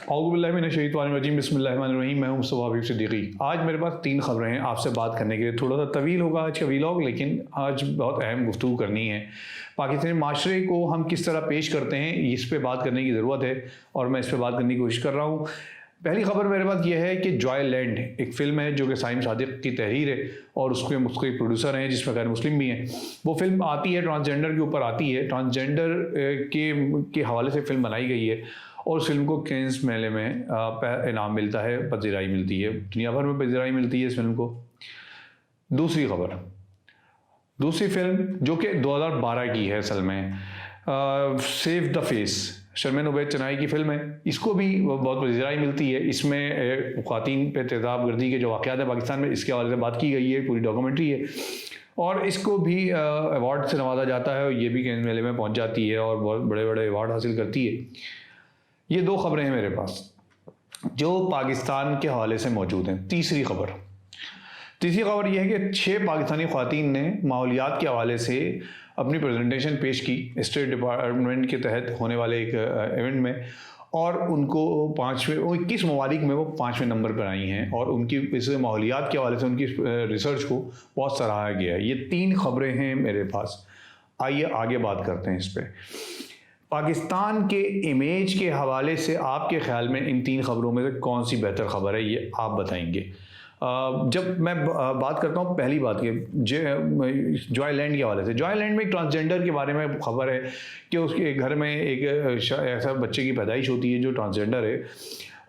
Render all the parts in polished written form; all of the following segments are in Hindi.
औज़ुबिल्लाहिमिनश्शैतानिर्रजीम बिस्मिल्लाहिर्रहमानिर्रहीम। मैं हूं मुस्तफ़ा हबीब सिद्दीकी। आज मेरे पास 3 ख़बरें हैं आपसे बात करने के लिए। थोड़ा सा तवील होगा आज का व्लॉग, लेकिन आज बहुत अहम गुफ्तगू करनी है। पाकिस्तानी माशरे को हम किस तरह पेश करते हैं, इस पर बात करने की ज़रूरत है और मैं इस पर बात करने की कोशिश कर रहा हूँ। पहली खबर मेरे पास ये है कि जॉयलैंड एक फ़िल्म है जो कि साइम सादिक की तहरीर है और उसके प्रोड्यूसर हैं जिसमें गैर मुस्लिम भी हैं। वो फिल्म आती है ट्रांसजेंडर के ऊपर आती है, ट्रांसजेंडर के हवाले से फ़िल्म बनाई गई है और उस फिल्म को कैंस मेले में इनाम मिलता है, पजीराई मिलती है, दुनिया भर में पजीराई मिलती है इस फिल्म को। दूसरी खबर, दूसरी फिल्म जो कि 2012 की है असल में, save the face, Sharmeen Obaid Chinoy की फिल्म है। इसको भी बहुत पजीराई मिलती है। इसमें ख़वातीन पे तेज़ाब गर्दी के जो वाक़यात है पाकिस्तान में, इसके हवाले से बात की गई है, पूरी डॉक्यूमेंट्री है और इसको भी अवार्ड से नवाजा जाता है और ये भी कैंस मेले में पहुँच जाती है और बहुत बड़े बड़े अवार्ड हासिल करती है। ये 2 खबरें हैं मेरे पास जो पाकिस्तान के हवाले से मौजूद हैं। तीसरी खबर यह है कि 6 पाकिस्तानी ख़वातीन ने माहौलियात के हवाले से अपनी प्रेजेंटेशन पेश की स्टेट डिपार्टमेंट के तहत होने वाले एक इवेंट में और उनको 21 ममालिक में वो 5वें नंबर पर आई हैं और उनकी इस माहौलियात के हवाले से उनकी रिसर्च को बहुत सराहा गया है। ये 3 खबरें हैं मेरे पास। आइए आगे बात करते हैं इस पर। पाकिस्तान के इमेज के हवाले से आपके ख्याल में इन 3 खबरों में से कौन सी बेहतर खबर है, ये आप बताएंगे। जब मैं बात करता हूँ पहली बात की जॉयलैंड के हवाले से, जॉयलैंड में एक ट्रांसजेंडर के बारे में खबर है कि उसके घर में एक ऐसा बच्चे की पैदाइश होती है जो ट्रांसजेंडर है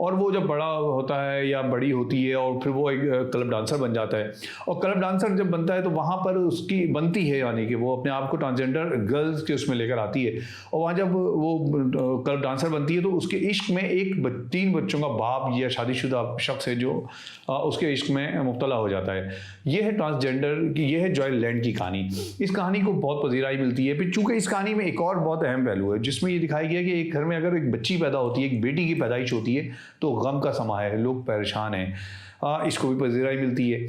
और वो जब बड़ा होता है या बड़ी होती है और फिर वो एक क्लब डांसर बन जाता है और क्लब डांसर जब बनता है तो वहाँ पर उसकी बनती है, यानी कि वो अपने आप को ट्रांसजेंडर गर्ल्स के उसमें लेकर आती है और वहाँ जब वो क्लब डांसर बनती है तो उसके इश्क में 3 बच्चों का बाप या शादीशुदा शख्स है जो उसके इश्क में मुब्तला हो जाता है। ये है ट्रांसजेंडर की, ये है जॉयलैंड की कहानी। इस कहानी को बहुत पजीराई मिलती है। फिर चूँकि इस कहानी में एक और बहुत अहम पहलू है जिसमें ये दिखाया गया कि एक घर में अगर एक बच्ची पैदा होती है, एक बेटी की पैदाइश होती है तो गम का समा है, लोग परेशान हैं। इसको भी पजीराई मिलती है।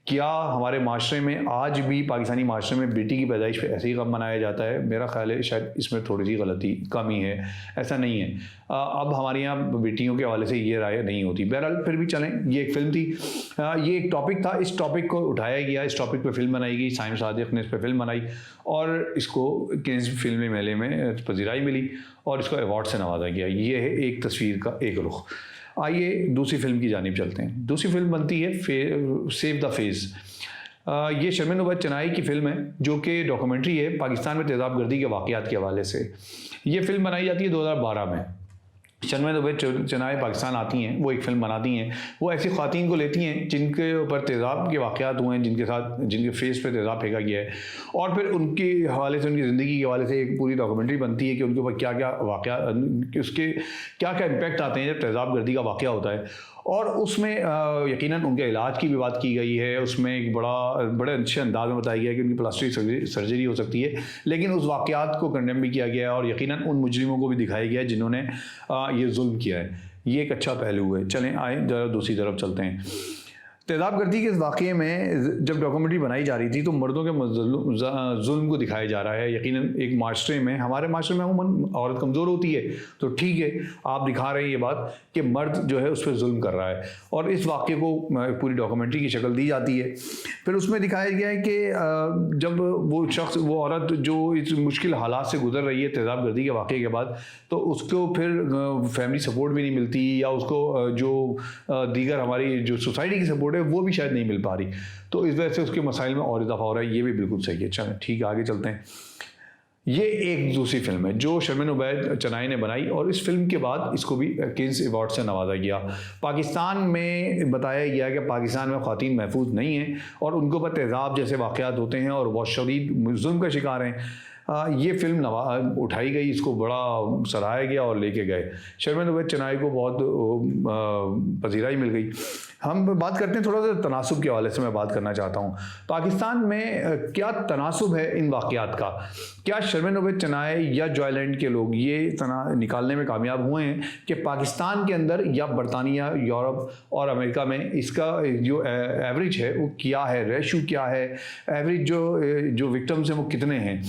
क्या हमारे माशरे में आज भी, पाकिस्तानी माशरे में बेटी की पैदाइश पे ऐसे ही गम मनाया जाता है? मेरा ख्याल है शायद इसमें थोड़ी सी गलती कमी है, ऐसा नहीं है। अब हमारे यहाँ बेटियों के हवाले से ये राय नहीं होती। बहरहाल फिर भी चलें, ये एक फ़िल्म थी, ये एक टॉपिक था, इस टॉपिक को उठाया गया, इस टॉपिक पर फिल्म बनाई गई, साइम सादिक ने इस पर फिल्म बनाई और इसको कैंस फिल्मी मेले में पजीराई मिली और इसको अवार्ड से नवाजा गया। ये है एक तस्वीर का एक रुख। आइए दूसरी फिल्म की जानिब चलते हैं। दूसरी फिल्म बनती है सेव द फेस। ये शर्मीन उबैद चनाई की फ़िल्म है जो कि डॉक्यूमेंट्री है पाकिस्तान में तेज़ाब गर्दी के वाक़यात के हवाले से। ये फ़िल्म बनाई जाती है 2012 में। शर्मीन उबैद चनाई पाकिस्तान आती हैं, वो एक फ़िल्म बनाती हैं। वो ऐसी ख़वातीन को लेती हैं जिनके ऊपर तेज़ाब के वाक़यात हुए हैं, जिनके फेस पे तेज़ाब फेंका गया है और फिर उनके हवाले से, उनकी ज़िंदगी के हवाले से एक पूरी डॉक्यूमेंट्री बनती है कि उनके ऊपर क्या क्या वाक़यात, उसके क्या क्या इम्पैक्ट आते हैं जब तेज़ाब गर्दी का वाक़या होता है। और उसमें यकीनन उनके इलाज की भी बात की गई है। उसमें एक बड़े अच्छे अंदाज में बताया गया है कि उनकी प्लास्टिक सर्जरी हो सकती है, लेकिन उस वाक़यात को कंडेम भी किया गया है और यकीनन उन मुजरिमों को भी दिखाया गया है जिन्होंने ये जुल्म किया है। ये एक अच्छा पहलू है। चलें आए जरा दूसरी तरफ चलते हैं। तेज़ाब गर्दी के इस वाक़े में जब डॉक्यूमेंट्री बनाई जा रही थी तो मर्दों के जुल्म को दिखाया जा रहा है। यकीनन एक माशरे में, हमारे माशरे में अमूमन औरत कमज़ोर होती है तो ठीक है, आप दिखा रहे हैं ये बात कि मर्द जो है उस पर जुल्म कर रहा है और इस वाक़े को पूरी डॉक्यूमेंट्री की शक्ल दी जाती है। फिर उसमें दिखाया गया है कि जब वो शख्स, वो औरत जो इस मुश्किल हालात से गुजर रही है तेज़ाब गर्दी के वाक़े के बाद, तो उसको फिर फैमिली सपोर्ट भी नहीं मिलती या उसको जो दीगर हमारी जो सोसाइटी की सपोर्ट है वो भी शायद नहीं मिल पा रही, तो इस वजह से उसके मसाइल में और इजाफा हो रहा है। ये भी बिल्कुल सही है। चलें ठीक है, आगे चलते हैं। ये एक दूसरी फिल्म है जो शर्मीन उबैद चनाई ने बनाई और इस फिल्म के बाद इसको भी कैंस अवार्ड से नवाजा गया। पाकिस्तान में बताया गया कि पाकिस्तान में ख़वातीन महफूज नहीं हैं और उनको पर तेज़ाब जैसे वाक़यात होते हैं और बहुत शदीद जुल्म का शिकार हैं। ये फिल्म उठाई गई, इसको बड़ा सराहाया गया और लेके गए। शर्मीन उबैद चनाई को बहुत पजीराई मिल गई। हम बात करते हैं थोड़ा सा तनासुब के हवाले से, मैं बात करना चाहता हूँ। पाकिस्तान में क्या तनासुब है इन वाक़यात का? क्या शर्मीन उबैद चनाई या जॉयलैंड के लोग ये निकालने में कामयाब हुए हैं कि पाकिस्तान के अंदर या बरतानिया, यूरोप और अमेरिका में इसका जो एवरेज है वो क्या है, रेशो क्या है, एवरेज जो विक्टिम्स हैं वो कितने हैं?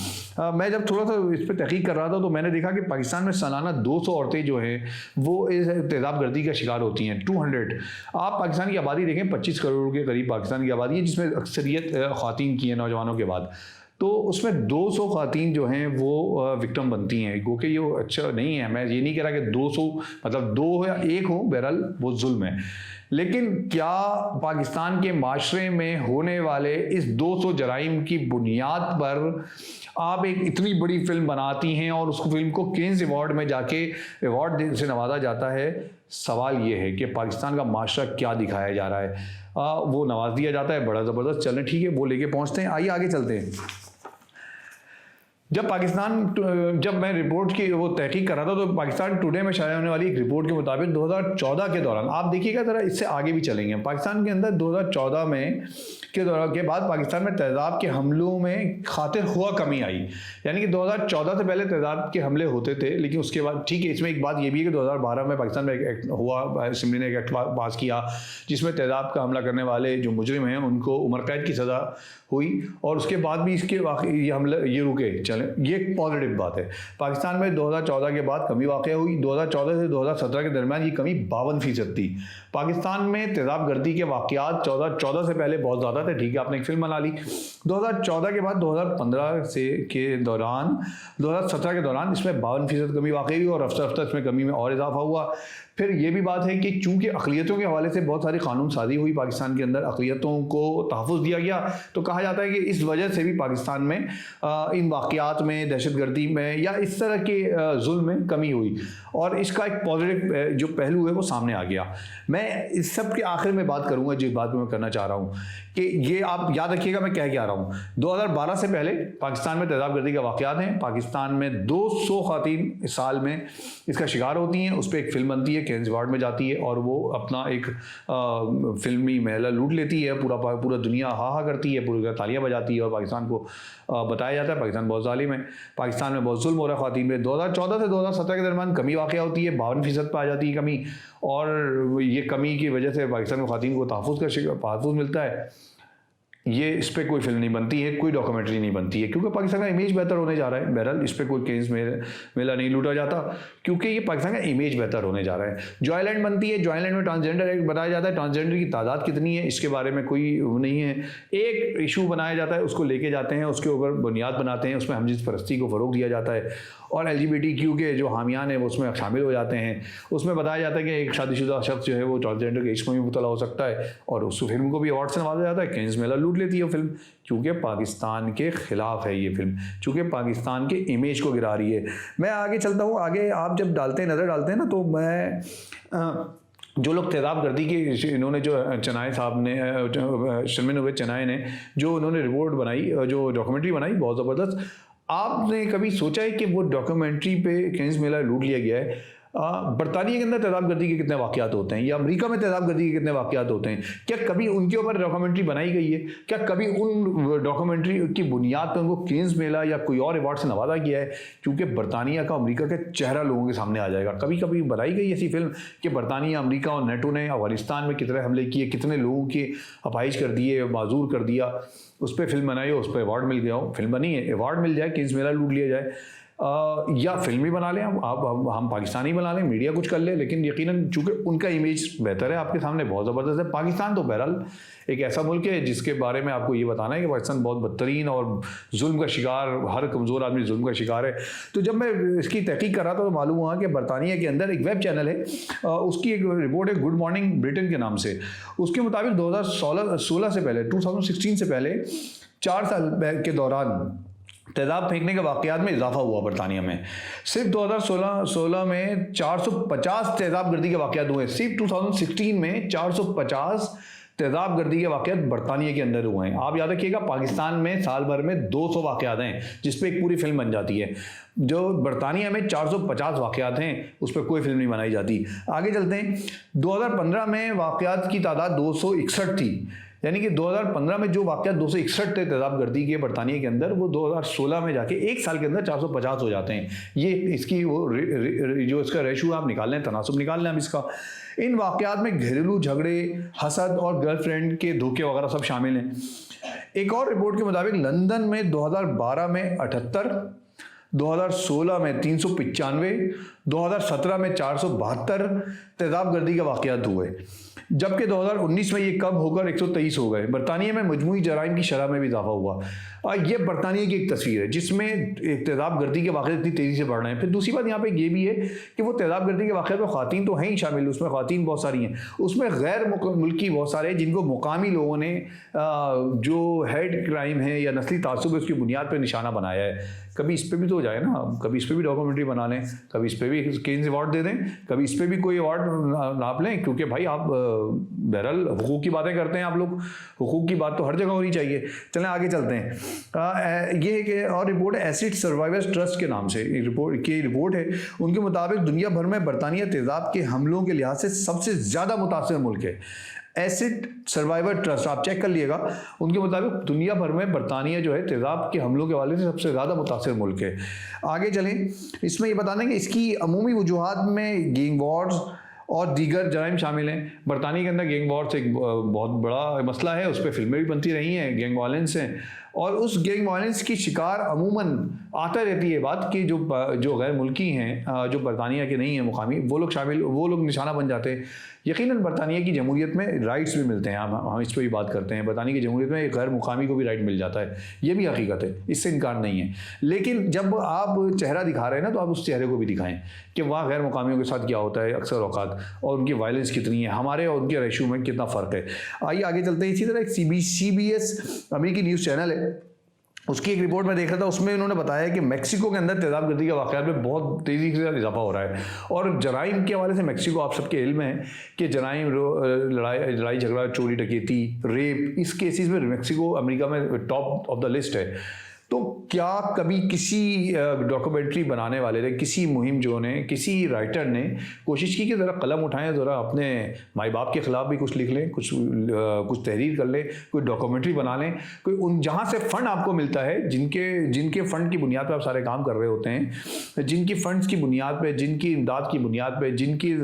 मैं जब थोड़ा सा इस पर तहकीक कर रहा था तो मैंने देखा कि पाकिस्तान में सालाना 200 औरतें जो हैं वो इस तेज़ाब गर्दी का शिकार होती हैं। 200। आप पाकिस्तान की आबादी देखें, 25 करोड़ के करीब पाकिस्तान की आबादी है, जिसमें अक्सरियत ख़वातीन की है नौजवानों के बाद। तो उसमें 200 ख़वातीन जो हैं वो विक्टिम बनती हैं। गो कि ये अच्छा नहीं है, मैं ये नहीं कह रहा कि 200 मतलब 2 या 1 हो, बहरहाल वो जुल्म है। लेकिन क्या पाकिस्तान के माशरे में होने वाले इस 200 जराइम की बुनियाद पर आप एक इतनी बड़ी फिल्म बनाती हैं और उस फिल्म को केन्स अवार्ड में जाके अवार्ड से नवाजा जाता है? सवाल ये है कि पाकिस्तान का माशरा क्या दिखाया जा रहा है। वो नवाज दिया जाता है, बड़ा ज़बरदस्त, चलें ठीक है, वो लेके पहुँचते हैं। आइए आगे चलते हैं। जब मैं रिपोर्ट की वो तहकीक कर रहा था तो पाकिस्तान टुडे में शाया होने वाली एक रिपोर्ट के मुताबिक 2014 के दौरान, आप देखिएगा ज़रा, इससे आगे भी चलेंगे, पाकिस्तान के अंदर 2014 में के बाद पाकिस्तान में तेज़ाब के हमलों में खातिर हुआ कमी आई। यानी कि 2014 से पहले तेज़ाब के हमले होते थे, लेकिन उसके बाद ठीक है, इसमें एक बात ये भी है कि 2012 में पाकिस्तान में एक एक्ट हुआ, असेंबली ने एक एक्ट पास किया जिसमें तेज़ाब का हमला करने वाले जो मुजरिम हैं उनको उम्र कैद की सज़ा हुई, और उसके बाद भी इसके ये हमले ये रुके चले। ये एक पॉजिटिव बात है। पाकिस्तान में 2014 के बाद कमी वाक़या हुई। 2014 से 2017 के दरमियान ये कमी 52% थी। पाकिस्तान में तेज़ाब गर्दी के वाक़यात 2014 से पहले बहुत ज़्यादा थे, ठीक है, आपने एक फिल्म बना ली। 2014 के बाद 2015 से के दौरान 2017 के दौरान इसमें 52% कमी वाक़ई हुई, और रफ्ता रफ्ता इसमें कमी में और इजाफा हुआ। फिर ये भी बात है कि चूँकि अक़लियतों के हवाले से बहुत सारी कानून साजी हुई पाकिस्तान के अंदर, अक़लियतों को तहफ़्फ़ुज़ दिया गया, तो कहा जाता है कि इस वजह से भी पाकिस्तान में इन वाक़यात में, दहशतगर्दी में या इस तरह के जुल्म में कमी हुई, और इसका एक पॉजिटिव जो पहलू है वो सामने आ गया। मैं इस सब के आखिर में बात करूँगा, जिस बात मैं करना चाह रहा हूँ कि ये आप याद रखिएगा मैं कह क्या रहा हूँ। 2012 से पहले पाकिस्तान में तेज़ाब गर्दी के वाक़यात हैं। पाकिस्तान में 200 ख़वातीन इस साल में इसका शिकार होती हैं। उस पर एक फ़िल्म बनती है, केन्स अवार्ड में जाती है, और वो अपना एक फ़िल्मी महला लूट लेती है। पूरा दुनिया हा करती है, पूरी तालियाँ बजाती है, और पाकिस्तान को बताया जाता है पाकिस्तान बहुत ज़ालिम है, पाकिस्तान में बहुत जुल्म हो रहा है ख़वातीन में। 2014 से 2017 के दरमियान कमी वाक़या होती है, 52% पर आ जाती है कमी, और ये कमी की वजह से पाकिस्तान में ख़वातीन को तहफ़्फ़ुज़ मिलता है। ये इस पर कोई फिल्म नहीं बनती है, कोई डॉक्यूमेंट्री नहीं बनती है, क्योंकि पाकिस्तान का इमेज बेहतर होने जा रहा है। बहरहाल इस पर कोई केस मेला नहीं लूटा जाता, क्योंकि ये पाकिस्तान का इमेज बेहतर होने जा रहा है। जो आइलैंड बनती है, जो आइलैंड में ट्रांसजेंडर एक्ट बताया जाता है, ट्रांसजेंडर की तादाद कितनी है इसके बारे में कोई नहीं है। एक इशू बनाया जाता है, उसको लेके जाते हैं, उसके ऊपर बुनियाद बनाते हैं, उसमें हमजिन्स परस्ती को फ़रोग़ दिया जाता है, और LGBTQ के जो हामियान हैं वो उसमें शामिल हो जाते हैं। उसमें बताया जाता है कि एक शादीशुदा शख्स जो है वो ट्रांसजेंडर के इश्क में भी मुब्तला हो सकता है, और उस फिल्म को भी अवार्ड से नवाजा जाता है। केन्स मेला लूट लेती है वो फिल्म, चूँकि पाकिस्तान के ख़िलाफ़ है ये फिल्म, चूँकि पाकिस्तान के इमेज को गिरा रही है। मैं आगे चलता हूँ। आगे आप जब नज़र डालते हैं ना, तो मैं जो लोग तेज़ाब गर्दी के, इन्होंने जो चनाए साहब ने, शर्मिन नवेद चनाए ने जो उन्होंने रिपोर्ट बनाई, जो डॉक्यूमेंट्री बनाई, बहुत ज़बरदस्त। आपने कभी सोचा है कि वो डॉक्यूमेंट्री पे केन्स मेला लूट लिया गया है, बरतानिया के अंदर तेज़ाब गर्दी के कितने वाक़यात होते हैं, या अमेरिका में तेज़ाब गर्दी के कितने वाक़यात होते हैं? क्या कभी उनके ऊपर डॉक्यूमेंट्री बनाई गई है? क्या कभी उन डॉक्यूमेंट्री की बुनियाद पर उनको केन्स मेला या कोई और अवार्ड से नवाजा गया है? क्योंकि बरतानिया का, अमेरिका का चेहरा लोगों के सामने आ जाएगा। कभी कभी बनाई गई ऐसी फिल्म कि बरतानिया, अमेरिका और नेटो ने अफ़गानिस्तान में कितने हमले किए, कितने लोगों के अपाइज कर दिए, माजूर कर दिया, उस पर फिल्म बनाई हो, उस पर अवार्ड मिल गया हो, फिल्म बनी है, अवार्ड मिल जाए, केन्स मेला लूट लिया जाए, या फिल्म ही बना लें हम पाकिस्तानी बना लें, मीडिया कुछ कर ले, लेकिन यकीनन चूँकि उनका इमेज बेहतर है, आपके सामने बहुत ज़बरदस्त है। पाकिस्तान तो बहरहाल एक ऐसा मुल्क है जिसके बारे में आपको ये बताना है कि पाकिस्तान बहुत बदतरीन और जुल्म का शिकार, हर कमज़ोर आदमी जुल्म का शिकार है। तो जब मैं इसकी तहकीक कर रहा था तो मालूम हुआ कि बरतानिया के अंदर एक वेब चैनल है, उसकी एक रिपोर्ट है गुड मॉर्निंग ब्रिटेन के नाम से। उसके मुताबिक 2016 से पहले, 2016 से पहले 4 साल के दौरान तेज़ाब फेंकने के वाक़यात में इजाफा हुआ बरतानिया में। सिर्फ 2016 में 450 तेज़ाब गर्दी के वाक़यात हुए। सिर्फ 2016 में 450 तेज़ाब गर्दी के वाक़यात बरतानिया के अंदर हुए हैं। आप याद रखिएगा, पाकिस्तान में साल भर में 200 वाक़यात हैं जिस पे एक पूरी फिल्म बन जाती है। जो बरतानिया में 450 वाक़यात हैं उस पर कोई फिल्म नहीं बनाई जाती। आगे चलते हैं। 2015 में वाक़यात की तादाद 261 थी, यानी कि 2015 में जो वाक़यात 261 थे तेज़ाब गर्दी के बरतानिया के अंदर, वो 2016 में जाके एक साल के अंदर 450 हो जाते हैं। ये इसकी वो जो इसका रेशो आप निकाल लें, तनासुब निकाल लें हम इसका। इन वाक़यात में घरेलू झगड़े, हसद और गर्लफ्रेंड के धोखे वगैरह सब शामिल हैं। एक और रिपोर्ट के मुताबिक लंदन में 2012 में 78, 2016 में 395, 2017 में 472 तेज़ाब गर्दी के वाक़यात हुए, जबकि 2019 में ये कम होकर 123 हो गए। बरतानिया में मजमूई जराइम की शरह में भी इजाफा हुआ। ये बरतानिया की एक तस्वीर है जिसमें तेज़ाब गर्दी के वाक़यात इतनी तेज़ी से बढ़ रहे हैं। फिर दूसरी बात यहाँ पे ये भी है कि वो तेज़ाब गर्दी के वाक़यात में ख़वातीन तो हैं ही शामिल, उसमें ख़वातीन बहुत सारी हैं, उसमें गैर मुल्की बहुत सारे हैं जिनको मुकामी लोगों ने जो हेड क्राइम है या नस्ली तासुब है उसकी बुनियाद पर निशाना बनाया है। कभी इस पर भी तो हो जाए ना, कभी इस पर भी डॉक्यूमेंट्री बना लें, कभी इस पर भी केन्स अवार्ड दे दें, कभी इस पर भी कोई अवार्ड नाप लें, क्योंकि भाई आप बहरहाल हुकूक की बातें करते हैं आप लोग, हुकूक की बात तो हर जगह होनी चाहिए। चलें आगे चलते हैं। ये एक और रिपोर्ट है एसिड सर्वाइवर्स ट्रस्ट के नाम से रिपोर्ट है। उनके मुताबिक दुनिया भर में बरतानिया तेज़ाब के हमलों के लिहाज से सबसे ज़्यादा मुतासिर मुल्क है। एसिड सर्वाइवर ट्रस्ट आप चेक कर लिएगा, उनके मुताबिक दुनिया भर में बरतानिया जो है तेज़ाब के हमलों के हवाले से सबसे ज़्यादा मुतासिर मुल्क है। आगे चलें, इसमें ये बता दें कि इसकी अमूमी वजूहात में गैंग वॉर्स और दीगर जराइम शामिल हैं। बरतानिया के अंदर गैंग वॉर्स एक बहुत बड़ा मसला है, उस पर फिल्में भी बनती रही हैं, गैंग वायलेंस हैं, और उस गैंग वायलेंस की शिकार अमूमन आता रहती है बात कि जो गैर मुल्की हैं, जो बरतानिया के नहीं हैं मुकामी, वो लोग निशाना बन जाते हैं। यकीनन बरतानिया की जमहूरियत में राइट्स भी मिलते हैं, हम इस पर भी बात करते हैं, बरतानिया की जमहूरियत में गैर मुकामी को भी राइट मिल जाता है, ये भी हकीकत है, इससे इनकार नहीं है। लेकिन जब आप चेहरा दिखा रहे हैं ना, तो आप उस चेहरे को भी दिखाएं कि वहाँ गैर मुकामियों के साथ क्या होता है अक्सर औकात, और उनकी वायलेंस कितनी है, हमारे और उनके रेशो में कितना फ़र्क है। आइए आगे चलते हैं। इसी तरह एक CBS अमेरिकी न्यूज़ चैनल है, उसकी एक रिपोर्ट में देख रहा था, उसमें उन्होंने बताया कि मेक्सिको के अंदर तेज़ाब गर्दी के वाक़यात में बहुत तेज़ी से इजाफा हो रहा है। और जराइम के हवाले से मेक्सिको आप सबके इल्म है कि जराइम, लड़ाई झगड़ा, चोरी डकैती, रेप, इस केसेस में मेक्सिको अमेरिका में टॉप ऑफ द लिस्ट है। तो क्या कभी किसी डॉक्यूमेंट्री बनाने वाले ने, किसी मुहिम जो ने, किसी राइटर ने कोशिश की कि ज़रा कलम उठाएं, ज़रा अपने माई बाप के ख़िलाफ़ भी कुछ लिख लें, कुछ तहरीर कर लें, कोई डॉक्यूमेंट्री बना लें, कोई उन जहाँ से फ़ंड आपको मिलता है, जिनके फ़ंड की बुनियाद पर आप सारे काम कर रहे होते हैं, जिनकी फ़ंड्स की बुनियाद पर, जिनकी इमदाद की बुनियाद पर, जिनकी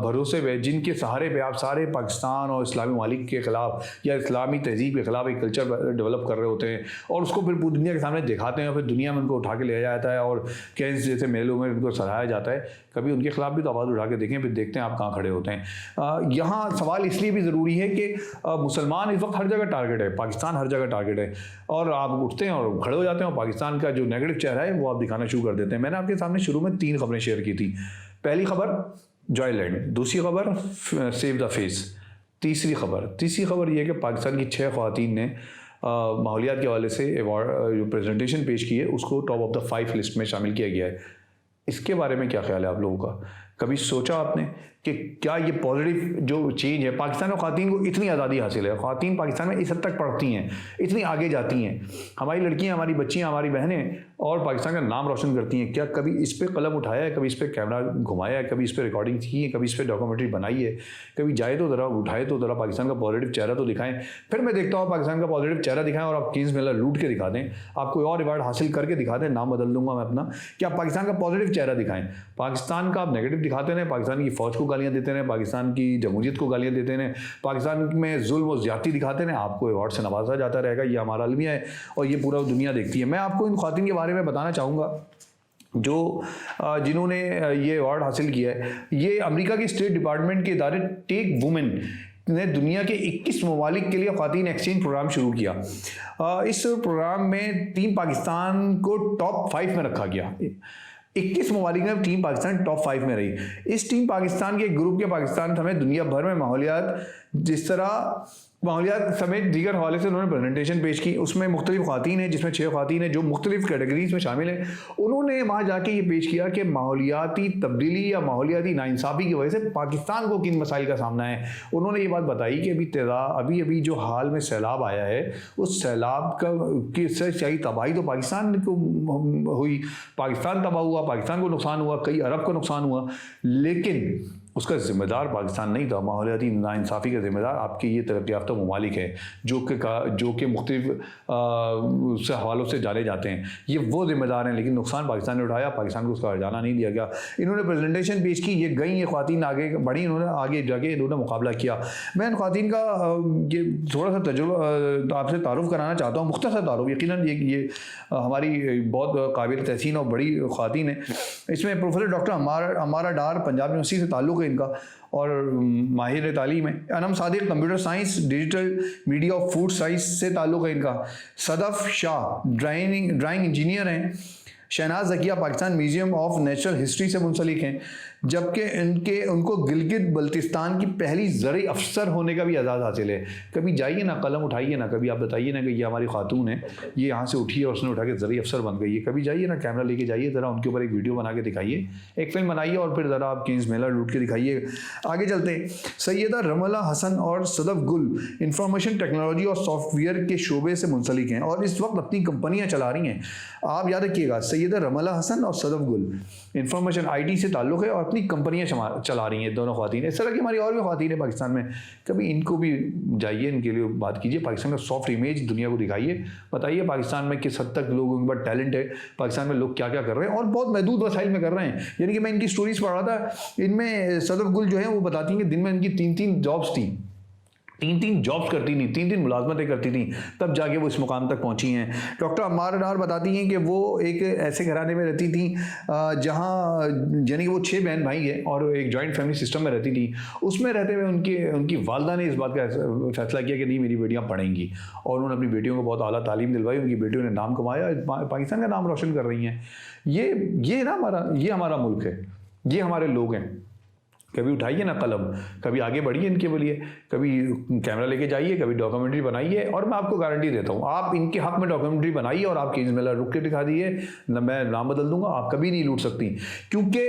भरोसे पर, जिनके सहारे पर आप सारे पाकिस्तान और इस्लामी ममालिक के ख़िलाफ़ या इस्लामी तहज़ीब के ख़िलाफ़ एक कल्चर डेवलप कर रहे होते हैं, और उसको फिर दुनिया के सामने दिखाते हैं, और फिर दुनिया में उनको उठा के ले जाता है और कैंस जैसे मेलों में उनको सराहाया जाता है। कभी उनके खिलाफ भी तो आवाज़ उठा के देखें, फिर देखते हैं आप कहाँ खड़े होते हैं। यहाँ सवाल इसलिए भी ज़रूरी है कि मुसलमान इस वक्त हर जगह टारगेट है, पाकिस्तान हर जगह टारगेट है, और आप उठते हैं और खड़े हो जाते हैं और पाकिस्तान का जो नेगेटिव चेहरा है वो आप दिखाना शुरू कर देते हैं। मैंने आपके सामने शुरू में 3 खबरें शेयर की थी। पहली खबर जॉयलैंड, दूसरी खबर सेव द फेस, तीसरी खबर ये है कि पाकिस्तान की 6 ख़वातीन ने माहौलियात के हवाले से अवार्ड जो प्रेजेंटेशन पेश की है उसको टॉप ऑफ द 5 लिस्ट में शामिल किया गया है। इसके बारे में क्या ख्याल है आप लोगों का? कभी सोचा आपने कि क्या ये पॉजिटिव जो चेंज है, पाकिस्तान में ख़वातीन को इतनी आज़ादी हासिल है, ख़वातीन पाकिस्तान में इस हद तक पढ़ती हैं, इतनी आगे जाती हैं, हमारी लड़कियां, हमारी बच्चियां, हमारी बहनें और पाकिस्तान का नाम रोशन करती हैं, क्या कभी इस पर कलम उठाया है, कभी इस पर कैमरा घुमाया है, कभी इस पर रिकॉर्डिंग की है, कभी इस पर डॉक्यूमेंट्री बनाई है? कभी जाए तो ज़रा उठाए तो ज़रा पाकिस्तान का पॉजिटिव चेहरा तो दिखाएं। फिर मैं देखता हूँ पाकिस्तान का पॉजिटिव चेहरा दिखाएं और आप केस मेला लूट के दिखा दें, आप कोई और अवार्ड हासिल करके दिखा दें, नाम बदल दूंगा मैं अपना, कि आप पाकिस्तान का पॉजिटिव चेहरा दिखाएं। पाकिस्तान का आप नेगेटिव दिखाते रहें, पाकिस्तान की फ़ौज को गालियाँ देते रहें, पाकिस्तान की जमहूरियत को गालियाँ देते रहें, पाकिस्तान में जुल्म और ज़्यादती दिखाते रहें, आपको अवार्ड से नवाजा जाता रहेगा। ये हमारा अलमिया है और ये पूरा दुनिया देखती है। मैं आपको इन ख़वातीन के बारे में बताना चाहूँगा जो जिन्होंने ये अवार्ड हासिल किया है। ये अमेरिका के स्टेट डिपार्टमेंट के इदारे टेक वुमेन ने दुनिया के 21 ममालिक के लिए ख़वातीन एक्सचेंज प्रोग्राम शुरू किया। इस प्रोग्राम में टीम पाकिस्तान को टॉप 5 में रखा गया। 21 ममालिक में टीम पाकिस्तान टॉप 5 में रही। इस टीम पाकिस्तान के ग्रुप के पाकिस्तान समेत दुनिया भर में माहौलियात, जिस तरह माहौलियात समेत दीगर हवाले से उन्होंने प्रेजेंटेशन पेश की। उसमें मुख्तलिफ ख़वातीन हैं, जिसमें 6 ख़वातीन हैं जो मुख्तलिफ कैटेगरीज में शामिल हैं। उन्होंने वहाँ जाके ये पेश किया कि माहौलियाती तब्दीली या माहौलियाती नाइंसाफ़ी की वजह से पाकिस्तान को किन मसाइल का सामना है। उन्होंने ये बात बताई कि अभी जो हाल में सैलाब आया है, उस सैलाब की सही तबाही तो पाकिस्तान को हुई, पाकिस्तान तबाह हुआ, पाकिस्तान को नुकसान हुआ, कई अरब को नुकसान हुआ, लेकिन उसका ज़िम्मेदार पाकिस्तान नहीं था। माहौलियाती नाइंसाफ़ी का ज़िम्मेदार आपके ये तरक्की याफ्ता ममालिक हैं जो कि मुख्तलिफ उससे हवालों से जाने जाते हैं। ये वो ज़िम्मेदार हैं, लेकिन नुकसान पाकिस्तान ने उठाया, पाकिस्तान को उसका हर्जाना नहीं दिया गया। इन्होंने प्रेजेंटेशन पेश की, ये गई, ये ख़वातीन आगे बढ़ी, इन्होंने आगे जाके इन्होंने मुकाबला किया। मैं इन ख़वातीन का ये थोड़ा सा तजुर्बा आपसे तारुफ़ कराना चाहता हूँ, मुख्तसर तारुफ़। यकीनन ये हमारी बहुत काबिल तहसीन और बड़ी ख़वातीन है। इसमें प्रोफेसर डॉक्टर अमारा डार पंजाब यूनिवर्सिटी से ताल्लुक़ है इनका और माहिर तालीम है। Anam Sadiq computer science, digital media और फूड साइंस से ताल्लुक़ है इनका। सदफ़ शाह ड्राइंग इंजीनियर हैं। Shahnaz Zakia Pakistan museum of natural history से मुंसलिक हैं, जबकि उनको गिलगित बल्तिस्तान की पहली ज़रई अफसर होने का भी एजाज़ हासिल है। कभी जाइए ना, कलम उठाइए ना, कभी आप बताइए ना कि ये हमारी खातून है, ये यहाँ से उठी है और उसने उठा के ज़रई अफसर बन गई है। कभी जाइए ना, कैमरा लेके जाइए, ज़रा उनके ऊपर एक वीडियो बना के दिखाइए, एक फिल्म बनाइए और फिर ज़रा आप किंग्स मेला लूट के दिखाइए। आगे चलते हैं। सैयदा रमला हसन और सदफ़ गुल इंफॉर्मेशन टेक्नोलॉजी और सॉफ्टवेयर के शोबे से मुंसलिक हैं और इस वक्त अपनी कंपनियाँ चला रही हैं। आप याद रखिएगा, सैयदा रमला हसन और सदफ़ गुल इंफॉर्मेशन IT से ताल्लुक़ है और अपनी कंपनियाँ चला रही हैं दोनों ख़वातीन। इस तरह की हमारी और भी ख़वातीन है पाकिस्तान में। कभी इनको भी जाइए, इनके लिए बात कीजिए, पाकिस्तान का सॉफ्ट इमेज दुनिया को दिखाइए, बताइए पाकिस्तान में किस हद तक लोगों के पास टैलेंट है, पाकिस्तान में लोग क्या क्या कर रहे हैं और बहुत महदूद वसाइल में कर रहे हैं। यानी कि मैं इनकी स्टोरीज पढ़ रहा था, इनमें सदफ़ गुल जो है वो बताती हैं कि दिन में इनकी 3-3 जॉब्स थी, 3-3 जॉब्स करती थी, 3-3 मुलाजमतें करती थी, तब जाके वो इस मुकाम तक पहुंची हैं। डॉक्टर अम्मार डार बताती हैं कि वो एक ऐसे घराने में रहती थी जहां यानी कि वो 6 बहन भाई हैं और एक जॉइंट फैमिली सिस्टम में रहती थी। उसमें रहते हुए उनकी वालदा ने इस बात का फैसला किया कि नहीं, मेरी बेटियां पढ़ेंगी और उन्होंने अपनी बेटियों को बहुत आला तालीम दिलवाई। उनकी बेटियों ने नाम कमाया, पाकिस्तान का नाम रोशन कर रही हैं। ये हमारा मुल्क है, ये हमारे लोग हैं। कभी उठाइए ना कलम, कभी आगे बढ़िए इनके लिए, कभी कैमरा लेके जाइए, कभी डॉक्यूमेंट्री बनाइए और मैं आपको गारंटी देता हूँ, आप इनके हक में डॉक्यूमेंट्री बनाइए और आप किंग्स मेला रुक के दिखा दिए, मैं नाम बदल दूंगा, आप कभी नहीं लूट सकती। क्योंकि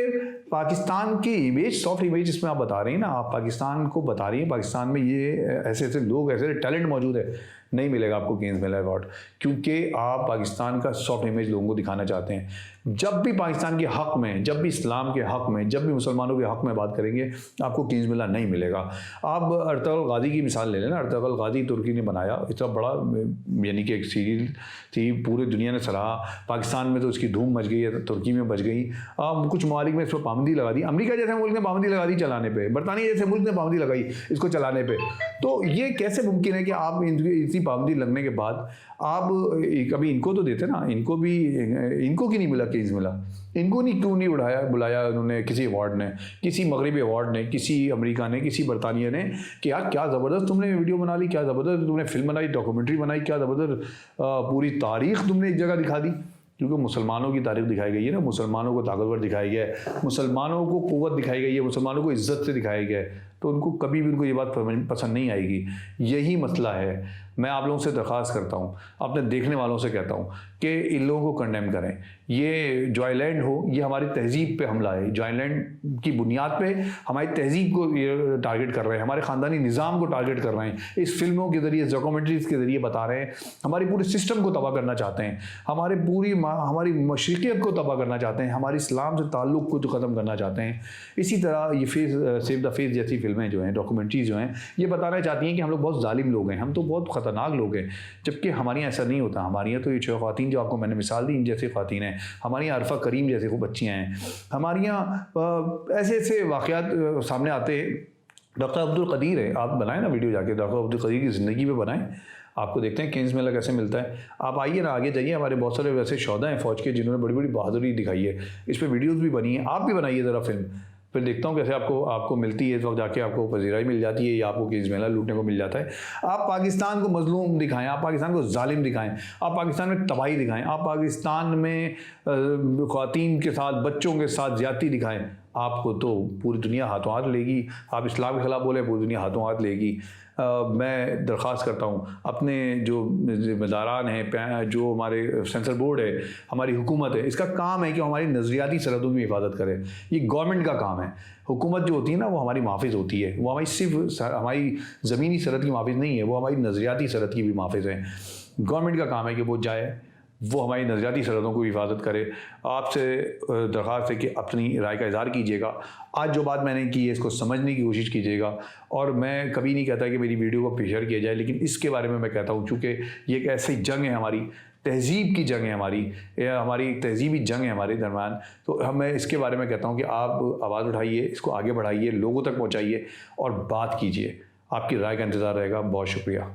पाकिस्तान की इमेज, सॉफ्ट इमेज जिसमें आप बता रही हैं ना, आप पाकिस्तान को बता रही हैं, पाकिस्तान में ये ऐसे ऐसे लोग, ऐसे टैलेंट मौजूद है, नहीं मिलेगा आपको किंग्स मेला अवार्ड, क्योंकि आप पाकिस्तान का सॉफ्ट इमेज लोगों को दिखाना चाहते हैं। जब भी पाकिस्तान के हक में, जब भी इस्लाम के हक में, जब भी मुसलमानों के हक में बात करेंगे, आपको किंग्स मेला नहीं मिलेगा। आप अर्तुगरुल गाज़ी की मिसाल ले लेना। अर्तुगरुल गाज़ी तुर्की ने बनाया, इतना बड़ा यानी कि एक सीरीज थी, पूरी दुनिया ने सराहा। पाकिस्तान में तो उसकी धूम मच गई है, तुर्की में बच गई। कुछ ममालिक में इस पर पाबंदी लगा दी, अमेरिका जैसे मुल्क ने पाबंदी लगा दी चलाने पर, बरतानिया जैसे मुल्क ने पाबंदी लगाई इसको चलाने पर। तो ये कैसे मुमकिन है कि आप इतनी पाबंदी लगने के बाद आप कभी इनको तो देते ना, इनको की नहीं मिला किंग्स मिला, इनको क्यों नहीं बुलाया उन्होंने किसी अवार्ड ने, किसी मगरबी अवार्ड ने, किसी अमेरिका ने, किसी बरतानिया ने कि यार क्या ज़बरदस्त तुमने वीडियो बना ली, क्या ज़बरदस्त तुमने फिल्म बनाई, डॉक्यूमेंट्री बनाई, क्या ज़बरदस्त पूरी तारीख़ तुमने एक जगह दिखा दी। क्योंकि मुसलमानों की तारीख दिखाई गई है ना, मुसलमानों को ताकतवर दिखाया गया है, मुसलमानों को क़ुव्वत दिखाई गई है, मुसलमानों को इज़्ज़त से दिखाया गया है, तो उनको कभी भी उनको ये बात पसंद नहीं आएगी। यही मसला है। मैं आप लोगों से दरख्वास्त करता हूँ, अपने देखने वालों से कहता हूँ कि इन लोगों को कंडेम करें। ये जॉयलैंड हो, ये हमारी तहजीब पे हमला है। जॉयलैंड की बुनियाद पे हमारी तहजीब को ये टारगेट कर रहे हैं, हमारे ख़ानदानी निज़ाम को टारगेट कर रहे हैं, इस फिल्मों के ज़रिए, डॉक्यूमेंट्रीज़ के ज़रिए बता रहे हैं, हमारी पूरे सिस्टम को तबाह करना चाहते हैं, हमारी मशरिकियत को तबाह करना चाहते हैं, हमारे इस्लाम से ताल्लुक़ को ख़त्म करना चाहते हैं। इसी तरह ये सेव द फेस जैसी फिल्में जो हैं, डॉक्यूमेंट्रीज़ जो हैं, ये बताना चाहती हैं कि हम लोग बहुत जालिम लोग हैं, हम तो बहुत ख़तरनाक लोग हैं, जबकि हमारे यहाँ ऐसा नहीं होता। हमारे यहाँ तो ये 6 ख़वातीन जो आपको मैंने मिसाल दी, इन जैसी ख़वातीन हैं, हमारी यहाँ अरफा करीम जैसी खूब बच्चियाँ हैं, हमारे यहाँ ऐसे ऐसे वाक़यात सामने आते हैं। डॉक्टर अब्दुल कदीर है, आप बनाएं ना वीडियो जाके, डॉक्टर अब्दुल कदीर की ज़िंदगी पे बनाएं, आपको देखते हैं किंग्स मेला कैसे मिलता है। आप आइए ना, आगे जाइए, हमारे बहुत सारे वैसे शोधा हैं फ़ौज के जिन्होंने बड़ी बड़ी बहादुरी दिखाई है, इस पर वीडियोज़ भी बनी है, आप भी बनाइए ज़रा फिल्म, फिर देखता हूँ कैसे आपको मिलती है। इस वक्त जाके आपको पजीराई मिल जाती है या आपको किंग्स मेला लूटने को मिल जाता है। आप पाकिस्तान को मजलूम दिखाएं, आप पाकिस्तान को जालिम दिखाएं, आप पाकिस्तान में तबाही दिखाएं, आप पाकिस्तान में ख़वातीन के साथ, बच्चों के साथ ज़्यादती दिखाएं, आपको तो पूरी दुनिया हाथों हाथ लेगी। आप इस्लाम के ख़िलाफ़ बोले, पूरी दुनिया हाथों हाथ लेगी। मैं दरख्वास्त करता हूँ अपने जो ज़िम्मेदारान हैं, जो हमारे सेंसर बोर्ड है, हमारी हुकूमत है, इसका काम है कि हमारी नज़रियाती सरहदों की हिफाजत करे। ये गवर्नमेंट का काम है। हुकूमत जो होती है ना, वो हमारी मुहाफ़िज़ होती है, वो हमारी सिर्फ हमारी ज़मीनी सरहद की मुहाफ़िज़ नहीं है, वो हमारी नज़रियाती सरहद की भी मुहाफ़िज़ है। गवर्नमेंट का काम है कि वो जाए, वो हमारी नज़रियाती सरहदों को हिफाजत करे। आपसे दरख्वास्त है कि अपनी राय का इज़हार कीजिएगा। आज जो बात मैंने की है इसको समझने की कोशिश कीजिएगा। और मैं कभी नहीं कहता कि मेरी वीडियो को शेयर किया जाए, लेकिन इसके बारे में मैं कहता हूँ चूँकि ये एक ऐसी जंग है, हमारी तहज़ीब की जंग है, हमारी तहज़ीबी जंग है हमारे दरमियान। तो मैं इसके बारे में कहता हूँ कि आप आवाज़ उठाइए, इसको आगे बढ़ाइए, लोगों तक पहुँचाइए और बात कीजिए। आपकी राय का इंतज़ार रहेगा। बहुत शुक्रिया।